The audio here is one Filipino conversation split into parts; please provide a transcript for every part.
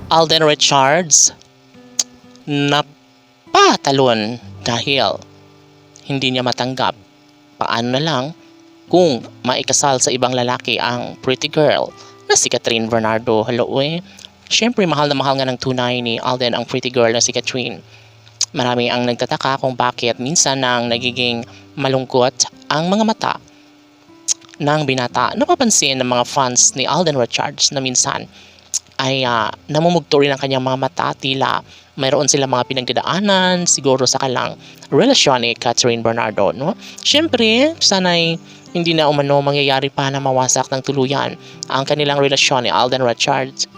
Alden Richards napatalon dahil hindi niya matanggap. Paano na lang kung maikasal sa ibang lalaki ang pretty girl na si Catherine Bernardo. Hello eh. Siyempre mahal na mahal nga ng tunay ni Alden ang pretty girl na si Catherine. Marami ang nagtataka kung bakit minsan nang nagiging malungkot ang mga mata ng binata. Napapansin ng mga fans ni Alden Richards na minsan ay namumugto rin ang kanyang mga mata, tila mayroon sila mga pinagdadaanan siguro sa kalang relasyon ni Catherine Bernardo, no? Siyempre, sana'y hindi na umano mangyayari pa na mawasak ng tuluyan ang kanilang relasyon ni Alden Richards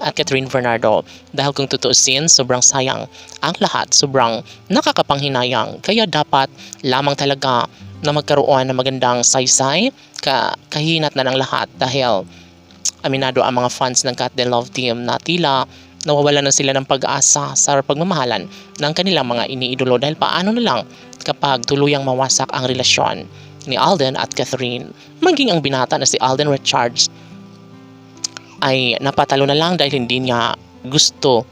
at Catherine Bernardo, dahil kung tutuusin, sobrang sayang ang lahat, sobrang nakakapanghinayang, kaya dapat lamang talaga na magkaroon ng magandang saysay, kahinat na ng lahat, dahil aminado ang mga fans ng Cat the Love Team na tila nawawala na sila ng pag-asa sa pagmamahalan ng kanilang mga iniidolo, dahil paano na lang kapag tuluyang mawasak ang relasyon ni Alden at Catherine. Maging ang binata na si Alden Richards ay napatalo na lang dahil hindi niya gusto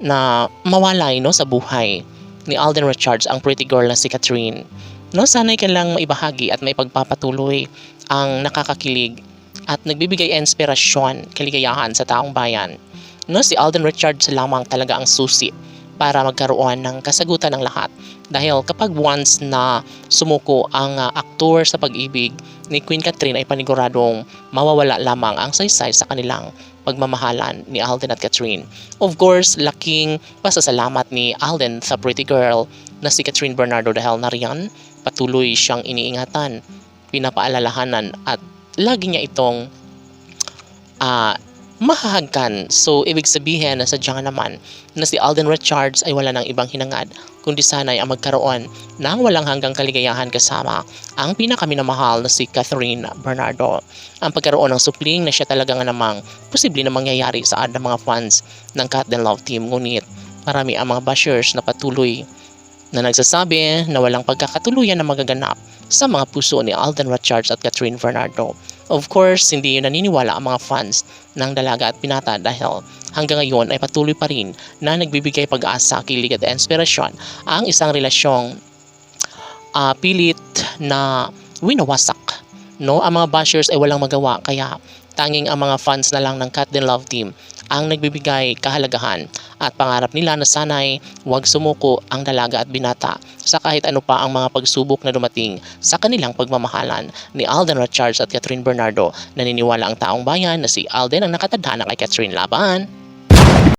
na mawalay, no, sa buhay ni Alden Richards ang pretty girl na si Catherine. No, sana'y kailang maibahagi at may pagpapatuloy ang nakakakilig at nagbibigay inspirasyon, kaligayahan sa taong bayan. No, si Alden Richards lamang talaga ang susi para magkaroon ng kasagutan ng lahat. Dahil kapag once na sumuko ang aktor sa pag-ibig ni Queen Catherine, ay paniguradong mawawala lamang ang saysay sa kanilang pagmamahalan ni Alden at Catherine. Of course, laking pasasalamat ni Alden sa pretty girl na si Catherine Bernardo, dahil nariyan patuloy siyang iniingatan, pinapaalalahanan at lagi niya itong mahahagkan. So, ibig sabihin na sadyang naman na si Alden Richards ay wala ng ibang hinangad kundi sana'y ang magkaroon ng walang hanggang kaligayahan kasama ang pinakaminamahal na si Catherine Bernardo. Ang pagkaroon ng supling na siya talaga nga namang posible na mangyayari sa ad ng mga fans ng Cat the Love Team. Ngunit marami ang mga bashers na patuloy na nagsasabi na walang pagkakatuluyan na magaganap sa mga puso ni Alden Richards at Catherine Bernardo. Of course, hindi yun naniniwala ang mga fans ng dalaga at binata, dahil hanggang ngayon ay patuloy pa rin na nagbibigay pag-asa, kilig at inspirasyon ang isang relasyong pilit na winawasak. No, ang mga bashers ay walang magawa, kaya tanging ang mga fans na lang ng Cat the Love Team ang nagbibigay kahalagahan at pangarap nila na sana'y huwag sumuko ang dalaga at binata sa kahit ano pa ang mga pagsubok na dumating sa kanilang pagmamahalan ni Alden Richards at Catherine Bernardo. Naniniwala ang taong bayan na si Alden ang nakatadhana kay Catherine laban.